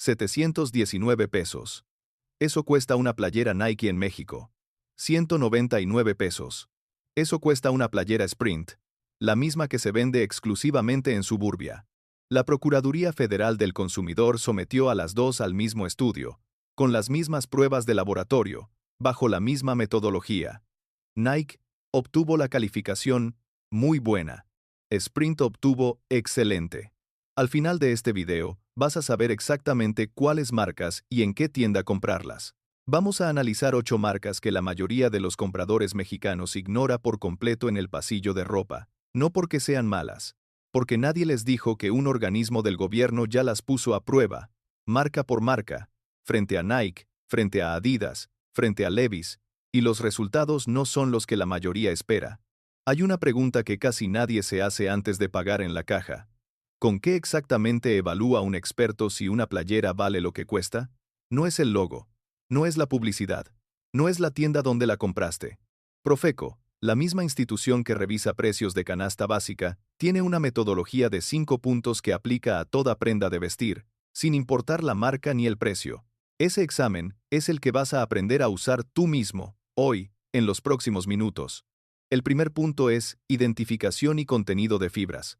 719 pesos. Eso cuesta una playera Nike en México. 199 pesos. Eso cuesta una playera Sprint, la misma que se vende exclusivamente en Suburbia. La Procuraduría Federal del Consumidor sometió a las dos al mismo estudio, con las mismas pruebas de laboratorio, bajo la misma metodología. Nike obtuvo la calificación muy buena. Sprint obtuvo excelente. Al final de este video, vas a saber exactamente cuáles marcas y en qué tienda comprarlas. Vamos a analizar 8 marcas que la mayoría de los compradores mexicanos ignora por completo en el pasillo de ropa, no porque sean malas, porque nadie les dijo que un organismo del gobierno ya las puso a prueba, marca por marca, frente a Nike, frente a Adidas, frente a Levi's, y los resultados no son los que la mayoría espera. Hay una pregunta que casi nadie se hace antes de pagar en la caja. ¿Con qué exactamente evalúa un experto si una playera vale lo que cuesta? No es el logo, no es la publicidad, no es la tienda donde la compraste. Profeco, la misma institución que revisa precios de canasta básica, tiene una metodología de 5 puntos que aplica a toda prenda de vestir, sin importar la marca ni el precio. Ese examen es el que vas a aprender a usar tú mismo, hoy, en los próximos minutos. El primer punto es identificación y contenido de fibras.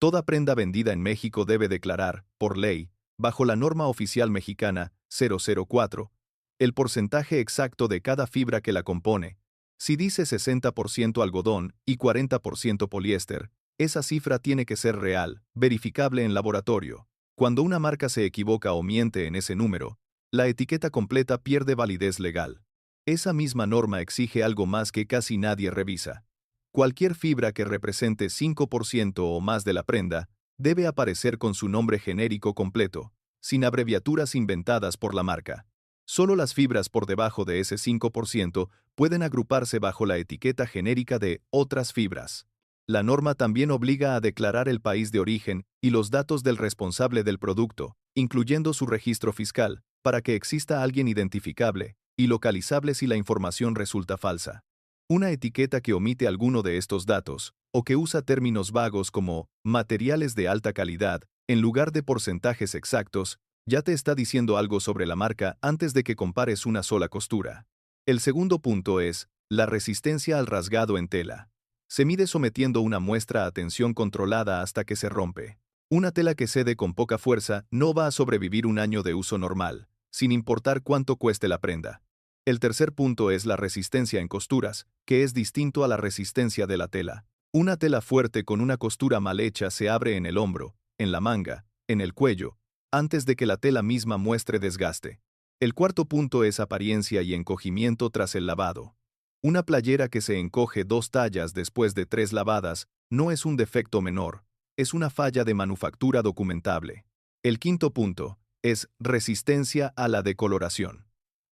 Toda prenda vendida en México debe declarar, por ley, bajo la norma oficial mexicana 004, el porcentaje exacto de cada fibra que la compone. Si dice 60% algodón y 40% poliéster, esa cifra tiene que ser real, verificable en laboratorio. Cuando una marca se equivoca o miente en ese número, la etiqueta completa pierde validez legal. Esa misma norma exige algo más que casi nadie revisa. Cualquier fibra que represente 5% o más de la prenda debe aparecer con su nombre genérico completo, sin abreviaturas inventadas por la marca. Solo las fibras por debajo de ese 5% pueden agruparse bajo la etiqueta genérica de otras fibras. La norma también obliga a declarar el país de origen y los datos del responsable del producto, incluyendo su registro fiscal, para que exista alguien identificable y localizable si la información resulta falsa. Una etiqueta que omite alguno de estos datos, o que usa términos vagos como materiales de alta calidad, en lugar de porcentajes exactos, ya te está diciendo algo sobre la marca antes de que compares una sola costura. El segundo punto es la resistencia al rasgado en tela. Se mide sometiendo una muestra a tensión controlada hasta que se rompe. Una tela que cede con poca fuerza no va a sobrevivir un año de uso normal, sin importar cuánto cueste la prenda. El tercer punto es la resistencia en costuras, que es distinto a la resistencia de la tela. Una tela fuerte con una costura mal hecha se abre en el hombro, en la manga, en el cuello, antes de que la tela misma muestre desgaste. El cuarto punto es apariencia y encogimiento tras el lavado. Una playera que se encoge 2 tallas después de 3 lavadas no es un defecto menor, es una falla de manufactura documentable. El quinto punto es resistencia a la decoloración.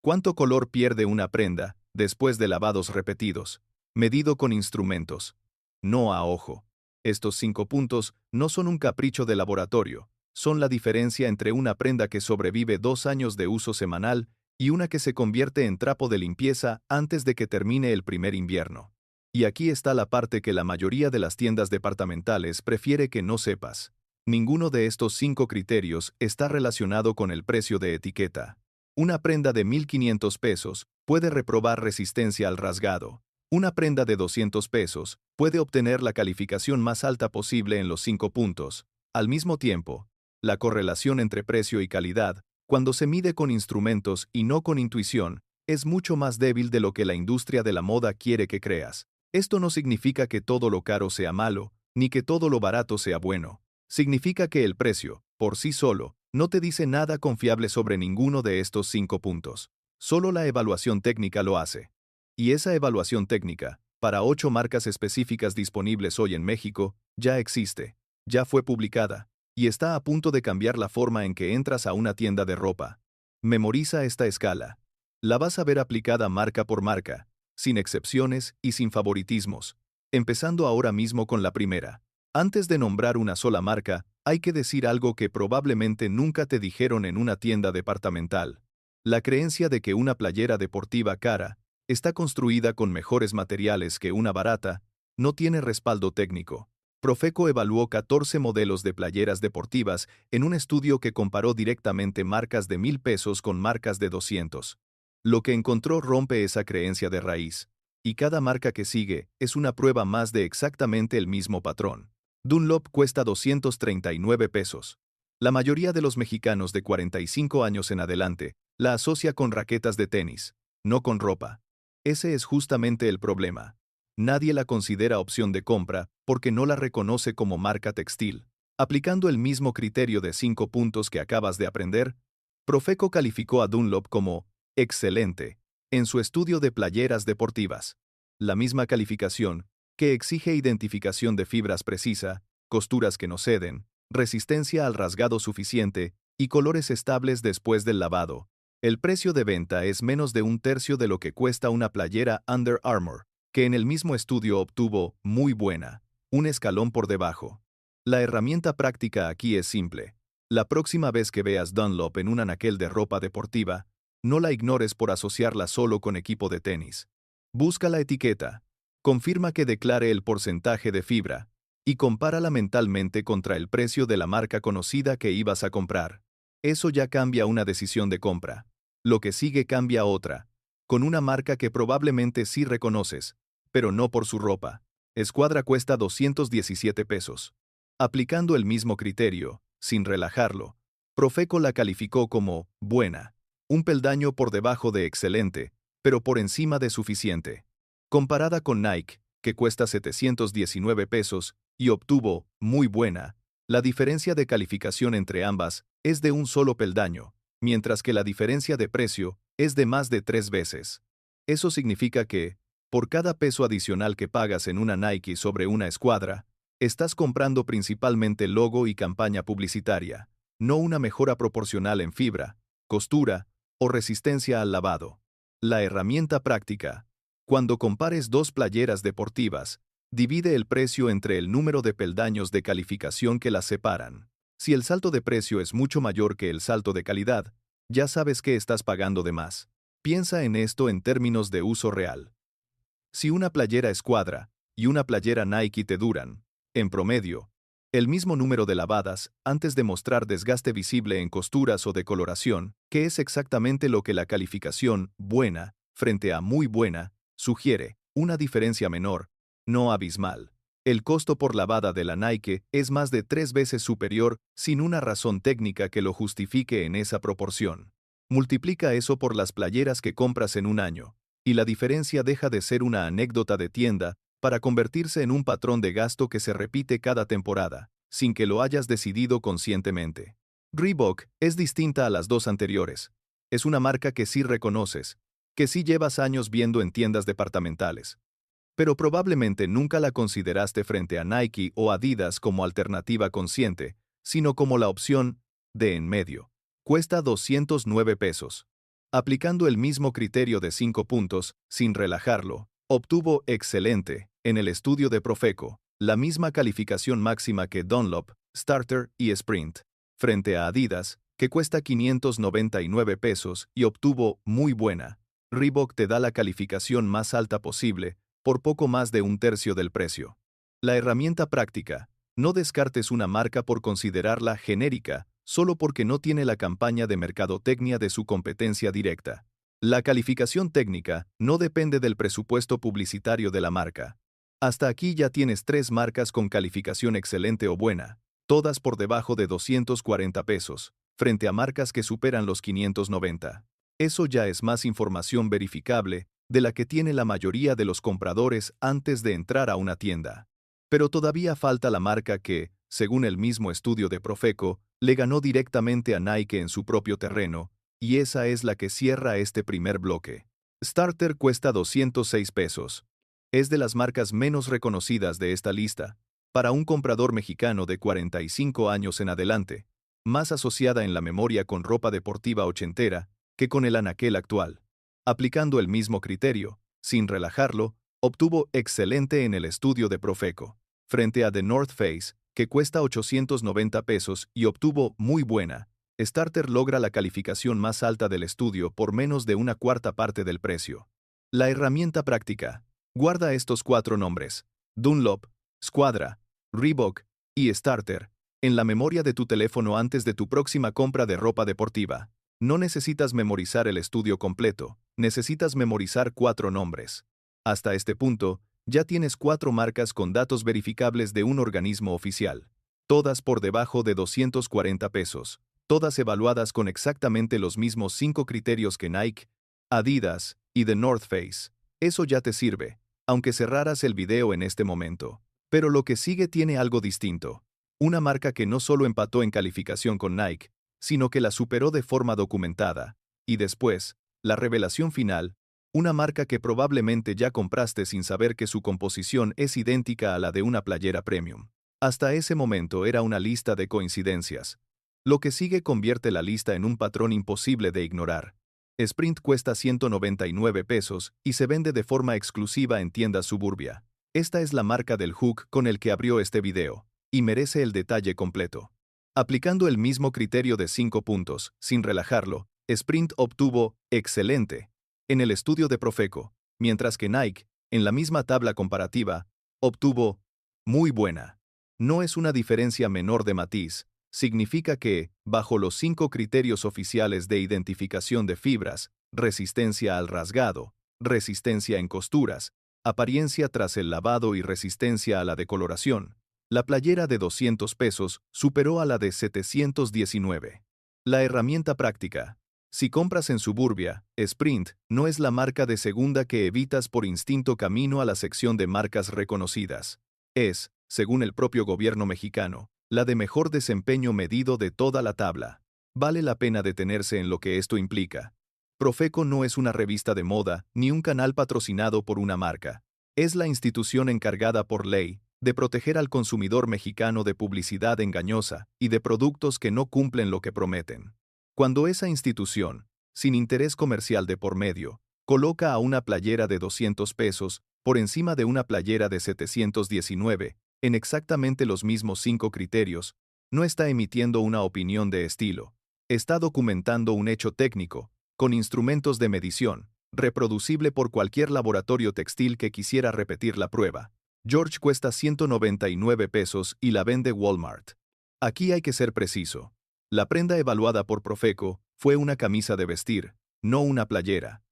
¿Cuánto color pierde una prenda, después de lavados repetidos, medido con instrumentos? No a ojo. Estos 5 puntos no son un capricho de laboratorio, son la diferencia entre una prenda que sobrevive 2 años de uso semanal y una que se convierte en trapo de limpieza antes de que termine el primer invierno. Y aquí está la parte que la mayoría de las tiendas departamentales prefiere que no sepas. Ninguno de estos 5 criterios está relacionado con el precio de etiqueta. Una prenda de 1,500 pesos puede reprobar resistencia al rasgado. Una prenda de 200 pesos puede obtener la calificación más alta posible en los 5 puntos. Al mismo tiempo, la correlación entre precio y calidad, cuando se mide con instrumentos y no con intuición, es mucho más débil de lo que la industria de la moda quiere que creas. Esto no significa que todo lo caro sea malo, ni que todo lo barato sea bueno. Significa que el precio, por sí solo, no te dice nada confiable sobre ninguno de estos 5 puntos. Solo la evaluación técnica lo hace. Y esa evaluación técnica, para 8 marcas específicas disponibles hoy en México, ya existe, ya fue publicada, y está a punto de cambiar la forma en que entras a una tienda de ropa. Memoriza esta escala. La vas a ver aplicada marca por marca, sin excepciones y sin favoritismos, empezando ahora mismo con la primera. Antes de nombrar una sola marca, hay que decir algo que probablemente nunca te dijeron en una tienda departamental. La creencia de que una playera deportiva cara está construida con mejores materiales que una barata no tiene respaldo técnico. Profeco evaluó 14 modelos de playeras deportivas en un estudio que comparó directamente marcas de 1,000 pesos con marcas de 200. Lo que encontró rompe esa creencia de raíz, y cada marca que sigue es una prueba más de exactamente el mismo patrón. Dunlop cuesta 239 pesos. La mayoría de los mexicanos de 45 años en adelante la asocia con raquetas de tenis, no con ropa. Ese es justamente el problema. Nadie la considera opción de compra porque no la reconoce como marca textil. Aplicando el mismo criterio de 5 puntos que acabas de aprender, Profeco calificó a Dunlop como excelente en su estudio de playeras deportivas. La misma calificación que exige identificación de fibras precisa, costuras que no ceden, resistencia al rasgado suficiente y colores estables después del lavado. El precio de venta es menos de un tercio de lo que cuesta una playera Under Armour, que en el mismo estudio obtuvo muy buena, un escalón por debajo. La herramienta práctica aquí es simple. La próxima vez que veas Dunlop en un anaquel de ropa deportiva, no la ignores por asociarla solo con equipo de tenis. Busca la etiqueta, confirma que declare el porcentaje de fibra, y compárala mentalmente contra el precio de la marca conocida que ibas a comprar. Eso ya cambia una decisión de compra. Lo que sigue cambia otra, con una marca que probablemente sí reconoces, pero no por su ropa. Escuadra cuesta 217 pesos. Aplicando el mismo criterio, sin relajarlo, Profeco la calificó como buena, un peldaño por debajo de excelente, pero por encima de suficiente. Comparada con Nike, que cuesta 719 pesos y obtuvo muy buena, la diferencia de calificación entre ambas es de un solo peldaño, mientras que la diferencia de precio es de más de 3 veces. Eso significa que, por cada peso adicional que pagas en una Nike sobre una Escuadra, estás comprando principalmente logo y campaña publicitaria, no una mejora proporcional en fibra, costura o resistencia al lavado. La herramienta práctica. Cuando compares dos playeras deportivas, divide el precio entre el número de peldaños de calificación que las separan. Si el salto de precio es mucho mayor que el salto de calidad, ya sabes que estás pagando de más. Piensa en esto en términos de uso real. Si una playera Escuadra y una playera Nike te duran, en promedio, el mismo número de lavadas antes de mostrar desgaste visible en costuras o decoloración, que es exactamente lo que la calificación buena frente a muy buena sugiere, una diferencia menor, no abismal. El costo por lavada de la Nike es más de 3 veces superior sin una razón técnica que lo justifique en esa proporción. Multiplica eso por las playeras que compras en un año, y la diferencia deja de ser una anécdota de tienda para convertirse en un patrón de gasto que se repite cada temporada, sin que lo hayas decidido conscientemente. Reebok es distinta a las dos anteriores. Es una marca que sí reconoces, que sí llevas años viendo en tiendas departamentales. Pero probablemente nunca la consideraste frente a Nike o Adidas como alternativa consciente, sino como la opción de en medio. Cuesta 209 pesos. Aplicando el mismo criterio de 5 puntos, sin relajarlo, obtuvo excelente, en el estudio de Profeco, la misma calificación máxima que Dunlop, Starter y Sprint, frente a Adidas, que cuesta 599 pesos y obtuvo muy buena. Reebok te da la calificación más alta posible, por poco más de un tercio del precio. La herramienta práctica. No descartes una marca por considerarla genérica, solo porque no tiene la campaña de mercadotecnia de su competencia directa. La calificación técnica no depende del presupuesto publicitario de la marca. Hasta aquí ya tienes 3 marcas con calificación excelente o buena, todas por debajo de 240 pesos, frente a marcas que superan los 590. Eso ya es más información verificable de la que tiene la mayoría de los compradores antes de entrar a una tienda. Pero todavía falta la marca que, según el mismo estudio de Profeco, le ganó directamente a Nike en su propio terreno, y esa es la que cierra este primer bloque. Starter cuesta 206 pesos. Es de las marcas menos reconocidas de esta lista, para un comprador mexicano de 45 años en adelante, más asociada en la memoria con ropa deportiva ochentera que con el anaquel actual. Aplicando el mismo criterio, sin relajarlo, obtuvo excelente en el estudio de Profeco, frente a The North Face, que cuesta 890 pesos y obtuvo muy buena. Starter logra la calificación más alta del estudio por menos de una cuarta parte del precio. La herramienta práctica. Guarda estos 4 nombres: Dunlop, Squadra, Reebok y Starter en la memoria de tu teléfono antes de tu próxima compra de ropa deportiva. No necesitas memorizar el estudio completo, necesitas memorizar 4 nombres. Hasta este punto, ya tienes 4 marcas con datos verificables de un organismo oficial. Todas por debajo de 240 pesos. Todas evaluadas con exactamente los mismos 5 criterios que Nike, Adidas y The North Face. Eso ya te sirve, aunque cerraras el video en este momento. Pero lo que sigue tiene algo distinto. Una marca que no solo empató en calificación con Nike, sino que la superó de forma documentada. Y después, la revelación final, una marca que probablemente ya compraste sin saber que su composición es idéntica a la de una playera premium. Hasta ese momento era una lista de coincidencias. Lo que sigue convierte la lista en un patrón imposible de ignorar. Sprint cuesta 199 pesos y se vende de forma exclusiva en tiendas Suburbia. Esta es la marca del hook con el que abrió este video, y merece el detalle completo. Aplicando el mismo criterio de 5 puntos, sin relajarlo, Sprint obtuvo excelente en el estudio de Profeco, mientras que Nike, en la misma tabla comparativa, obtuvo muy buena. No es una diferencia menor de matiz, significa que, bajo los 5 criterios oficiales de identificación de fibras, resistencia al rasgado, resistencia en costuras, apariencia tras el lavado y resistencia a la decoloración, la playera de 200 pesos superó a la de 719. La herramienta práctica. Si compras en Suburbia, Sprint no es la marca de segunda que evitas por instinto camino a la sección de marcas reconocidas. Es, según el propio gobierno mexicano, la de mejor desempeño medido de toda la tabla. Vale la pena detenerse en lo que esto implica. Profeco no es una revista de moda ni un canal patrocinado por una marca. Es la institución encargada por ley de proteger al consumidor mexicano de publicidad engañosa y de productos que no cumplen lo que prometen. Cuando esa institución, sin interés comercial de por medio, coloca a una playera de 200 pesos por encima de una playera de 719, en exactamente los mismos 5 criterios, no está emitiendo una opinión de estilo. Está documentando un hecho técnico, con instrumentos de medición, reproducible por cualquier laboratorio textil que quisiera repetir la prueba. George cuesta 199 pesos y la vende Walmart. Aquí hay que ser preciso. La prenda evaluada por Profeco fue una camisa de vestir, no una playera.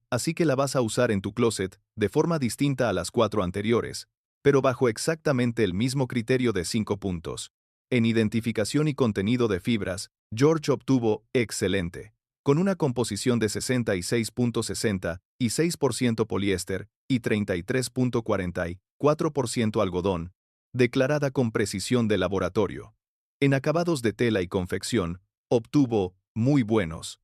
Así que la vas a usar en tu closet, de forma distinta a las 4 anteriores, pero bajo exactamente el mismo criterio de 5 puntos. En identificación y contenido de fibras, George obtuvo excelente, con una composición de 66.60 y 6% poliéster y 33.44% algodón, declarada con precisión de laboratorio. En acabados de tela y confección, obtuvo muy buenos.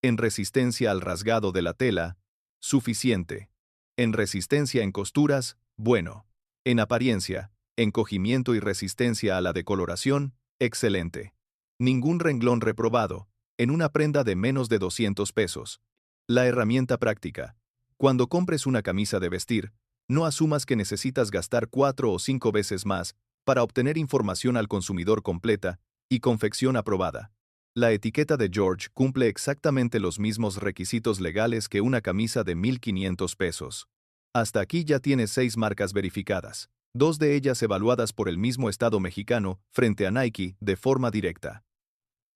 En resistencia al rasgado de la tela, suficiente. En resistencia en costuras, bueno. En apariencia, encogimiento y resistencia a la decoloración, excelente. Ningún renglón reprobado, en una prenda de menos de 200 pesos. La herramienta práctica. Cuando compres una camisa de vestir, no asumas que necesitas gastar 4 o 5 veces más para obtener información al consumidor completa y confección aprobada. La etiqueta de George cumple exactamente los mismos requisitos legales que una camisa de 1,500 pesos. Hasta aquí ya tienes 6 marcas verificadas, 2 de ellas evaluadas por el mismo Estado mexicano frente a Nike de forma directa.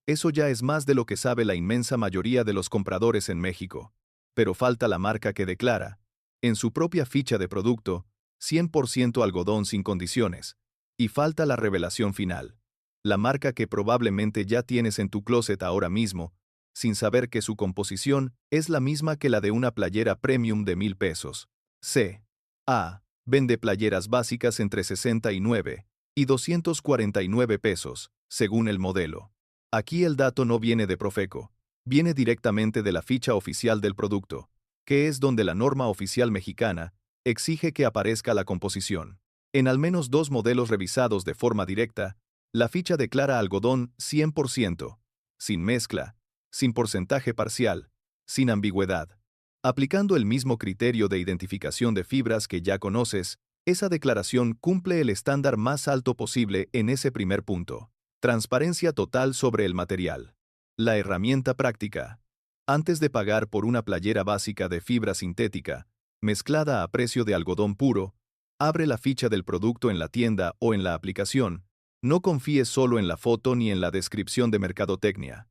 Eso ya es más de lo que sabe la inmensa mayoría de los compradores en México. Pero falta la marca que declara, en su propia ficha de producto, 100% algodón sin condiciones. Y falta la revelación final. La marca que probablemente ya tienes en tu closet ahora mismo, sin saber que su composición es la misma que la de una playera premium de 1,000 pesos. C.A. Vende playeras básicas entre 69 y 249 pesos, según el modelo. Aquí el dato no viene de Profeco, viene directamente de la ficha oficial del producto, que es donde la norma oficial mexicana exige que aparezca la composición. En al menos 2 modelos revisados de forma directa, la ficha declara algodón 100%, sin mezcla, sin porcentaje parcial, sin ambigüedad. Aplicando el mismo criterio de identificación de fibras que ya conoces, esa declaración cumple el estándar más alto posible en ese primer punto. Transparencia total sobre el material. La herramienta práctica. Antes de pagar por una playera básica de fibra sintética, mezclada a precio de algodón puro, Abre la ficha del producto en la tienda o en la aplicación. No confíes solo en la foto ni en la descripción de mercadotecnia.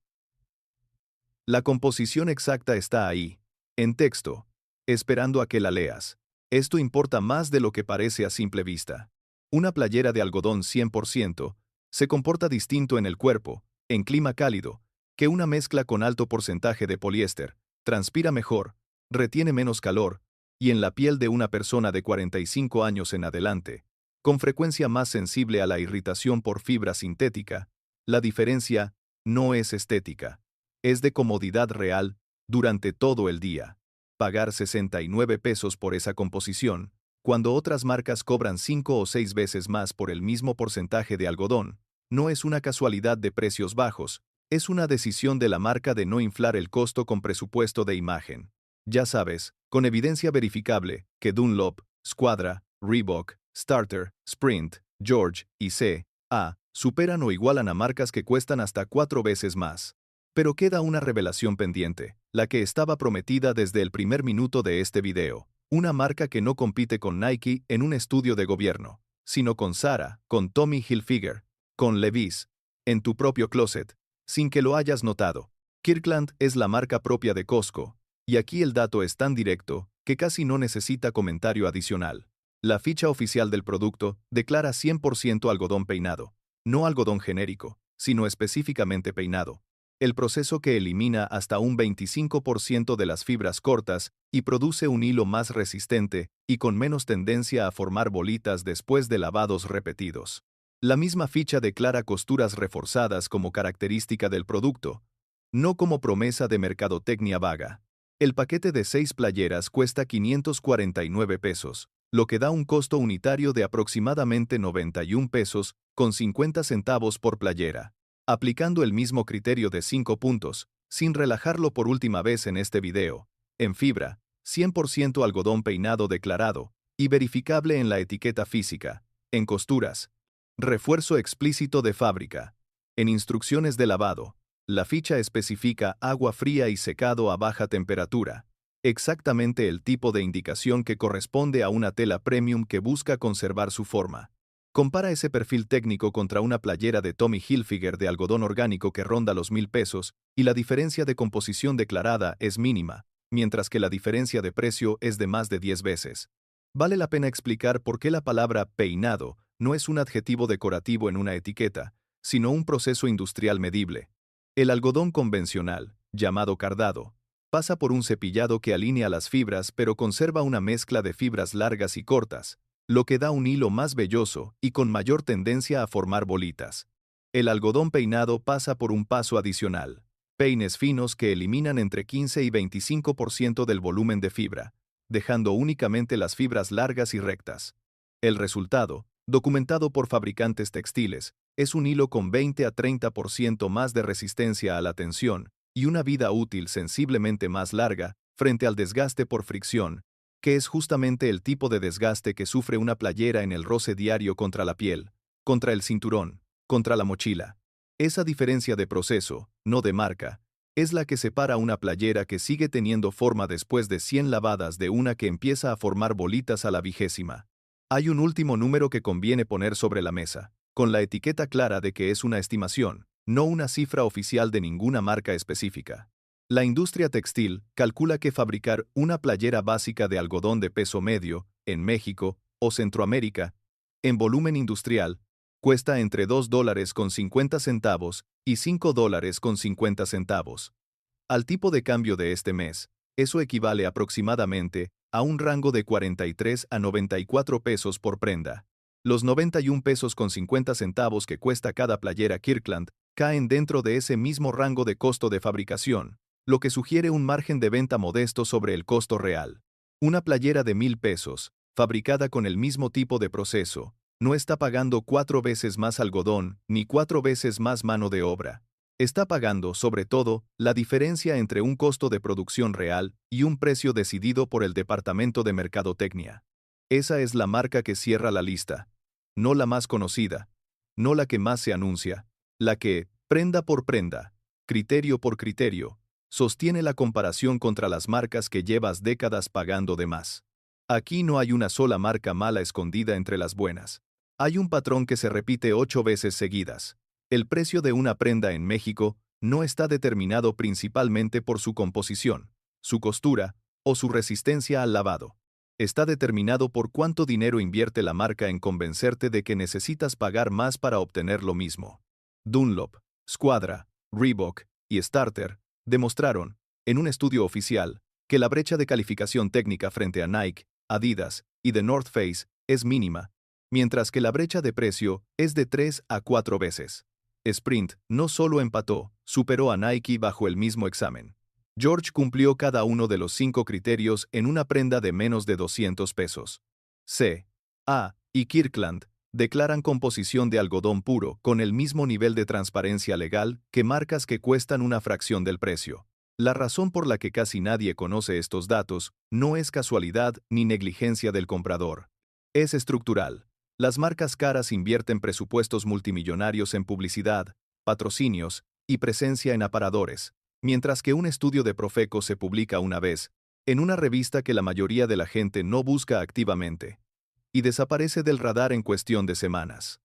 La composición exacta está ahí, en texto, esperando a que la leas. Esto importa más de lo que parece a simple vista. Una playera de algodón 100% se comporta distinto en el cuerpo, en clima cálido, que una mezcla con alto porcentaje de poliéster, transpira mejor, retiene menos calor, y en la piel de una persona de 45 años en adelante, con frecuencia más sensible a la irritación por fibra sintética, la diferencia no es estética. Es de comodidad real durante todo el día. Pagar 69 pesos por esa composición, cuando otras marcas cobran 5 o 6 veces más por el mismo porcentaje de algodón, no es una casualidad de precios bajos, es una decisión de la marca de no inflar el costo con presupuesto de imagen. Ya sabes, con evidencia verificable, que Dunlop, Squadra, Reebok, Starter, Sprint, George y C.A. superan o igualan a marcas que cuestan hasta 4 veces más. Pero queda una revelación pendiente, la que estaba prometida desde el primer minuto de este video. Una marca que no compite con Nike en un estudio de gobierno, sino con Zara, con Tommy Hilfiger, con Levi's, en tu propio closet, sin que lo hayas notado. Kirkland es la marca propia de Costco, y aquí el dato es tan directo que casi no necesita comentario adicional. La ficha oficial del producto declara 100% algodón peinado, no algodón genérico, sino específicamente peinado. El proceso que elimina hasta un 25% de las fibras cortas y produce un hilo más resistente y con menos tendencia a formar bolitas después de lavados repetidos. La misma ficha declara costuras reforzadas como característica del producto, no como promesa de mercadotecnia vaga. El paquete de 6 playeras cuesta 549 pesos, lo que da un costo unitario de aproximadamente 91 pesos con 50 centavos por playera. Aplicando el mismo criterio de 5 puntos, sin relajarlo por última vez en este video, en fibra, 100% algodón peinado declarado, y verificable en la etiqueta física, en costuras, refuerzo explícito de fábrica, en instrucciones de lavado, la ficha especifica agua fría y secado a baja temperatura, exactamente el tipo de indicación que corresponde a una tela premium que busca conservar su forma. Compara ese perfil técnico contra una playera de Tommy Hilfiger de algodón orgánico que ronda los 1,000 pesos y la diferencia de composición declarada es mínima, mientras que la diferencia de precio es de más de 10 veces. Vale la pena explicar por qué la palabra peinado no es un adjetivo decorativo en una etiqueta, sino un proceso industrial medible. El algodón convencional, llamado cardado, pasa por un cepillado que alinea las fibras pero conserva una mezcla de fibras largas y cortas, lo que da un hilo más velloso y con mayor tendencia a formar bolitas. El algodón peinado pasa por un paso adicional, peines finos que eliminan entre 15 y 25% del volumen de fibra, dejando únicamente las fibras largas y rectas. El resultado, documentado por fabricantes textiles, es un hilo con 20 a 30% más de resistencia a la tensión y una vida útil sensiblemente más larga frente al desgaste por fricción, que es justamente el tipo de desgaste que sufre una playera en el roce diario contra la piel, contra el cinturón, contra la mochila. Esa diferencia de proceso, no de marca, es la que separa una playera que sigue teniendo forma después de 100 lavadas de una que empieza a formar bolitas a la 20ª. Hay un último número que conviene poner sobre la mesa, con la etiqueta clara de que es una estimación, no una cifra oficial de ninguna marca específica. La industria textil calcula que fabricar una playera básica de algodón de peso medio, en México o Centroamérica, en volumen industrial, cuesta entre $2.50 y $5.50. Al tipo de cambio de este mes, eso equivale aproximadamente a un rango de 43 a 94 pesos por prenda. Los 91 pesos con 50 centavos que cuesta cada playera Kirkland caen dentro de ese mismo rango de costo de fabricación, lo que sugiere un margen de venta modesto sobre el costo real. Una playera de 1,000 pesos, fabricada con el mismo tipo de proceso, no está pagando 4 veces más algodón ni 4 veces más mano de obra. Está pagando, sobre todo, la diferencia entre un costo de producción real y un precio decidido por el Departamento de Mercadotecnia. Esa es la marca que cierra la lista. No la más conocida, no la que más se anuncia, la que, prenda por prenda, criterio por criterio, sostiene la comparación contra las marcas que llevas décadas pagando de más. Aquí no hay una sola marca mala escondida entre las buenas. Hay un patrón que se repite 8 veces seguidas. El precio de una prenda en México no está determinado principalmente por su composición, su costura o su resistencia al lavado. Está determinado por cuánto dinero invierte la marca en convencerte de que necesitas pagar más para obtener lo mismo. Dunlop, Squadra, Reebok y Starter demostraron, en un estudio oficial, que la brecha de calificación técnica frente a Nike, Adidas y The North Face es mínima, mientras que la brecha de precio es de 3 a 4 veces. Sprint no solo empató, superó a Nike bajo el mismo examen. George cumplió cada uno de los 5 criterios en una prenda de menos de 200 pesos. C. A. y Kirkland declaran composición de algodón puro con el mismo nivel de transparencia legal que marcas que cuestan una fracción del precio. La razón por la que casi nadie conoce estos datos no es casualidad ni negligencia del comprador. Es estructural. Las marcas caras invierten presupuestos multimillonarios en publicidad, patrocinios y presencia en aparadores, mientras que un estudio de Profeco se publica una vez, en una revista que la mayoría de la gente no busca activamente, y desaparece del radar en cuestión de semanas.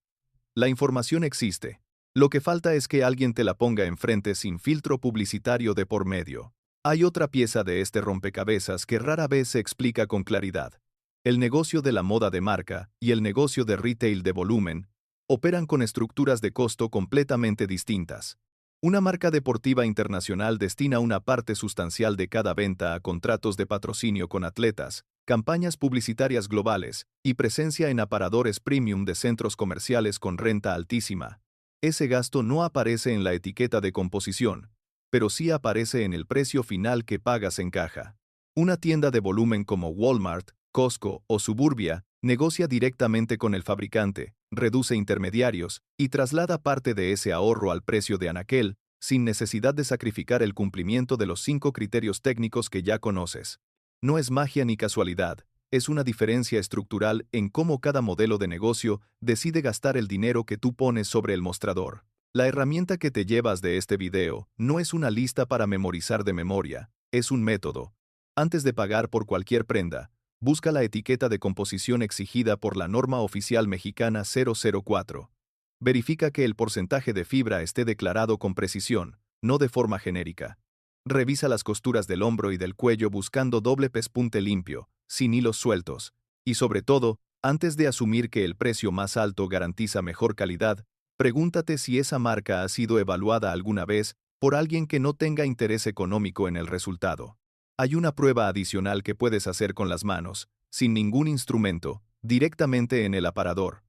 La información existe. Lo que falta es que alguien te la ponga enfrente sin filtro publicitario de por medio. Hay otra pieza de este rompecabezas que rara vez se explica con claridad. El negocio de la moda de marca y el negocio de retail de volumen operan con estructuras de costo completamente distintas. Una marca deportiva internacional destina una parte sustancial de cada venta a contratos de patrocinio con atletas, campañas publicitarias globales y presencia en aparadores premium de centros comerciales con renta altísima. Ese gasto no aparece en la etiqueta de composición, pero sí aparece en el precio final que pagas en caja. Una tienda de volumen como Walmart, Costco o Suburbia negocia directamente con el fabricante, reduce intermediarios y traslada parte de ese ahorro al precio de anaquel, sin necesidad de sacrificar el cumplimiento de los 5 criterios técnicos que ya conoces. No es magia ni casualidad, es una diferencia estructural en cómo cada modelo de negocio decide gastar el dinero que tú pones sobre el mostrador. La herramienta que te llevas de este video no es una lista para memorizar de memoria, es un método. Antes de pagar por cualquier prenda, busca la etiqueta de composición exigida por la norma oficial mexicana 004. Verifica que el porcentaje de fibra esté declarado con precisión, no de forma genérica. Revisa las costuras del hombro y del cuello buscando doble pespunte limpio, sin hilos sueltos. Y sobre todo, antes de asumir que el precio más alto garantiza mejor calidad, pregúntate si esa marca ha sido evaluada alguna vez por alguien que no tenga interés económico en el resultado. Hay una prueba adicional que puedes hacer con las manos, sin ningún instrumento, directamente en el aparador.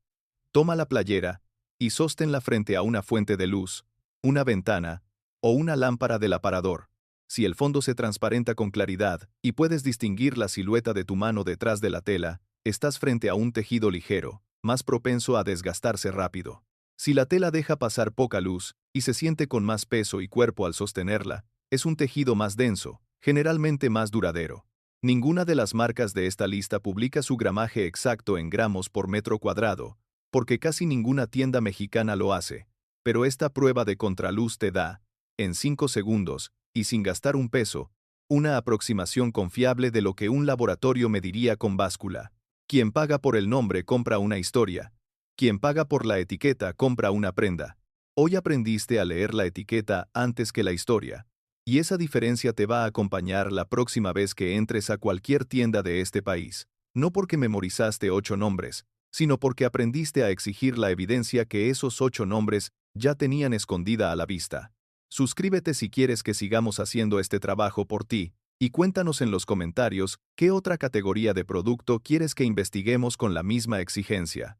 Toma la playera y sóstenla frente a una fuente de luz, una ventana o una lámpara del aparador. Si el fondo se transparenta con claridad y puedes distinguir la silueta de tu mano detrás de la tela, estás frente a un tejido ligero, más propenso a desgastarse rápido. Si la tela deja pasar poca luz y se siente con más peso y cuerpo al sostenerla, es un tejido más denso, generalmente más duradero. Ninguna de las marcas de esta lista publica su gramaje exacto en gramos por metro cuadrado, porque casi ninguna tienda mexicana lo hace, pero esta prueba de contraluz te da, en 5 segundos, y sin gastar un peso, una aproximación confiable de lo que un laboratorio mediría con báscula. Quien paga por el nombre compra una historia. Quien paga por la etiqueta compra una prenda. Hoy aprendiste a leer la etiqueta antes que la historia. Y esa diferencia te va a acompañar la próxima vez que entres a cualquier tienda de este país. No porque memorizaste 8 nombres, sino porque aprendiste a exigir la evidencia que esos 8 nombres ya tenían escondida a la vista. Suscríbete si quieres que sigamos haciendo este trabajo por ti, y cuéntanos en los comentarios qué otra categoría de producto quieres que investiguemos con la misma exigencia.